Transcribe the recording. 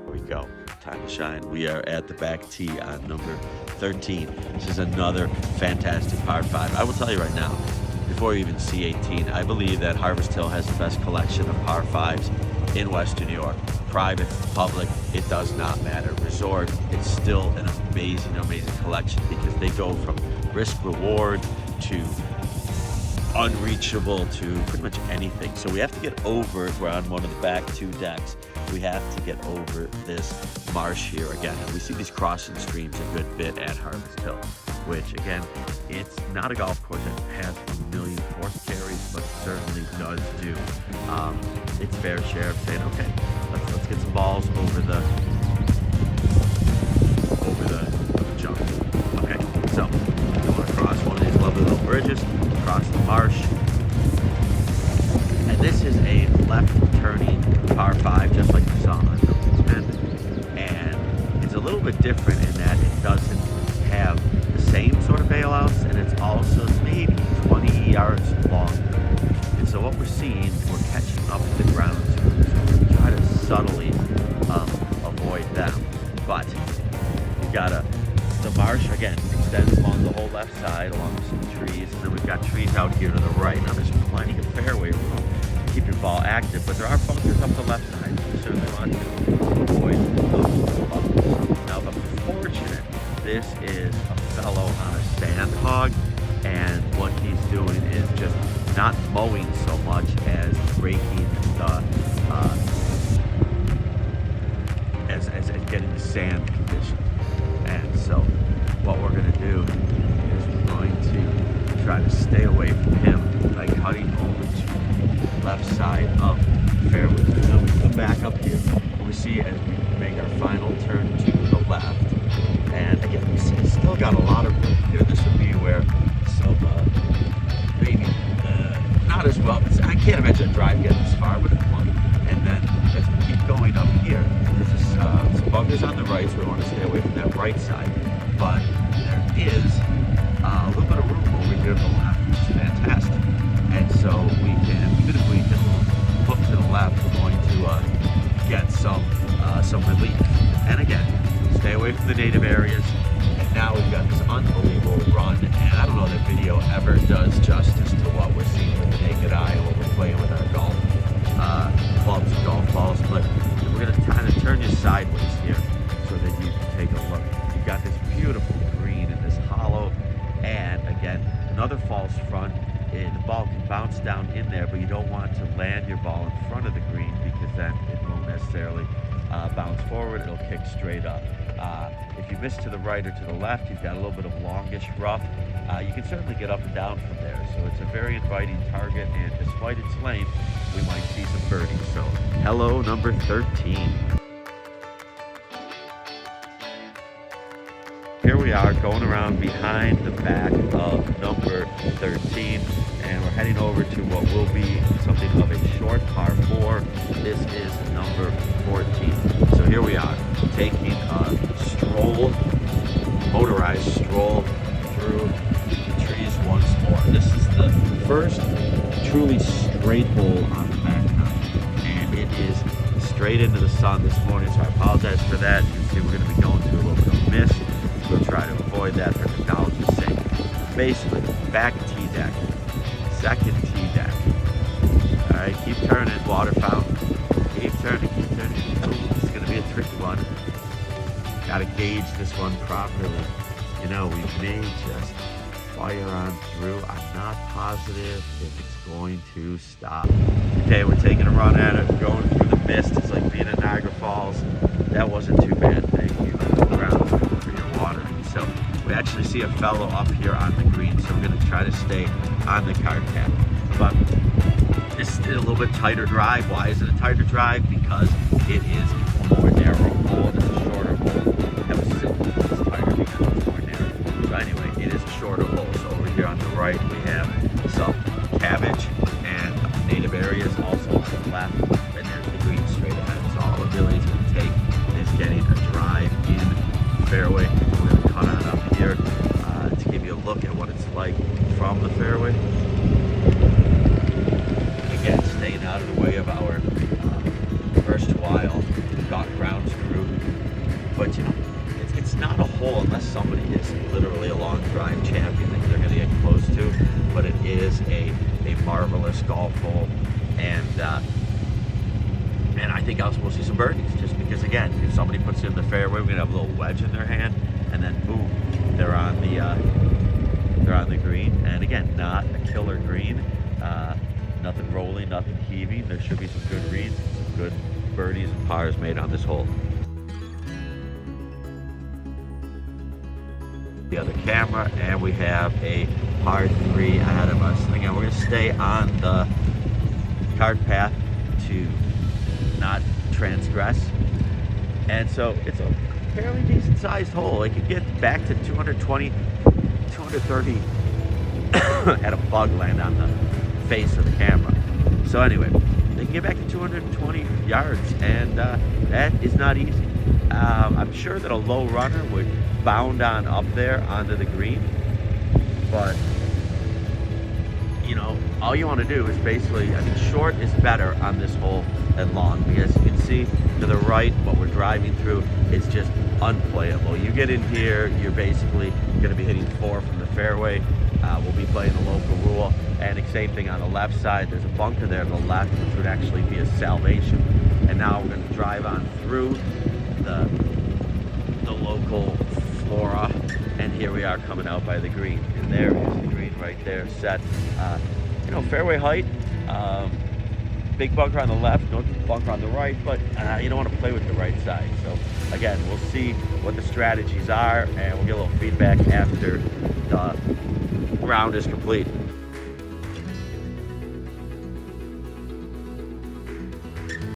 we go. Time to shine. We are at the back tee on number 13. This is another fantastic par 5. I will tell you right now, before you even see 18, I believe that Harvest Hill has the best collection of par 5s in Western New York. Private, public, it does not matter. Resort, it's still an amazing, amazing collection because they go from risk reward to unreachable to pretty much anything. So we have to get over, we're on one of the back 2 decks. We have to get over this marsh here again. And we see these crossing streams a good bit at Harvest Hill, which again, it's not a golf course that has a million force carries, but certainly does do its fair share of saying, okay, let's get some balls over the jump. Okay, so you want to cross one of these lovely little bridges, cross the marsh. And this is a left turning par 5, just like you saw on number 10. And it's a little bit different in that it doesn't have the same sort of bailouts, and it's also maybe 20 yards long. And so what we're seeing, we're catching up to the ground, so we try to subtly avoid them. But you gotta, the marsh again extends along the whole left side, along with some trees, and then we've got trees out here to the right. Now there's plenty of fairway room to keep your ball active, but there are bunkers up the left side, so you certainly want to avoid those bunkers. Now the fortunate, this is a fellow on a sand hog, and what he's doing is just not mowing so much as breaking the as getting the sand condition. And so what we're going to do is we're going to try to stay away from him by cutting over to the left side of the fairway. Now we come back up here and we see as we make our final turn to the left. And again, we see it's still got a lot of room here. This would be where some maybe not as well. I can't imagine a drive getting this far, but it might. And then as we keep going up here, there's some bunkers on the right, so we want to stay away from that right side. But there is a little bit of room over here to the left, which is fantastic. And so we can, even if we just hook to the left, we're going to get some relief. And again, stay away from the native areas. And now we've got this unbelievable run, and I don't know if that video ever does justice to what we're seeing with the naked eye when we're playing with our golf clubs and golf balls, but we're going to kind of turn you sideways here so that you can take a look. You've got this beautiful green in this hollow, and again, another false front. The ball can bounce down in there, but you don't want to land your ball in front of the green because then it won't necessarily bounce forward, it'll kick straight up. If you miss to the right or to the left, you've got a little bit of longish rough. You can certainly get up and down from there, so it's a very inviting target, and despite its length, we might see some birdies. So, hello, number 13. Here we are going around behind the back of number 13, and we're heading over to what will be something of a short par 4. This is number 14. So here we are, taking a stroll, motorized stroll through the trees once more. This is the first truly straight hole on the back nine, and it is straight into the sun this morning, so I apologize for that. You can see we're going to be going through a little bit of mist. We'll try to avoid that for technology's sake. Basically, back tee deck, second tee deck. All right, keep turning, water fountain. Keep turning, keep turning. Oh, this is going to be a tricky one. Got to gauge this one properly. You know, we may just fire on through. I'm not positive if it's going to stop. Okay, we're taking a run at it, going through the mist. It's like being at Niagara Falls. That wasn't too bad, thank you. Ground for your water. So we actually see a fellow up here on the green, so we're going to try to stay on the card cap. But this is a little bit tighter drive. Why is it a tighter drive? Because it is a more narrow hole. It's a shorter hole. That was simple. It's tighter because it's more narrow. So anyway, it is a shorter hole. So over here on the right, we have some cabbage and native areas. Also on the left, and there's the green straight ahead. So all the abilities we take is getting a drive in fairway. We're going to cut on up here to give you a look at what it's like from the fairway. Again, staying out of the way of our first while ground screw. But you know, it's not a hole unless somebody is literally a long drive champion that they're going to get close to. But it is a marvelous golf hole, and I think also we'll see some birdies. Just because, again, if somebody puts it in the fairway, we're going to have a little wedge in their hand, and then boom, they're on the green. And again, not a killer green, nothing rolling, nothing heaving. There should be some good reads, some good birdies and pars made on this hole. The other camera, and we have a par 3 ahead of us. Again, we're going to stay on the cart path to not transgress, and so it's a fairly decent sized hole. It could get back to 220, 230 at a bug land on the face of the camera. So anyway, they can get back to 220 yards, and that is not easy. I'm sure that a low runner would bound on up there onto the green, but you know, all you want to do is basically, I think short is better on this hole than long, because you can see to the right what we're driving through is just unplayable. You get in here, you're basically going to be hitting 4 from the fairway. We'll be playing the local rule, and the same thing on the left side. There's a bunker there on the left, which would actually be a salvation. And now we're going to drive on through the local flora, and here we are coming out by the green, and there is the green right there set. You know, fairway height, big bunker on the left, no bunker on the right, but you don't want to play with the right side. So again, we'll see what the strategies are, and we'll get a little feedback after the round is complete.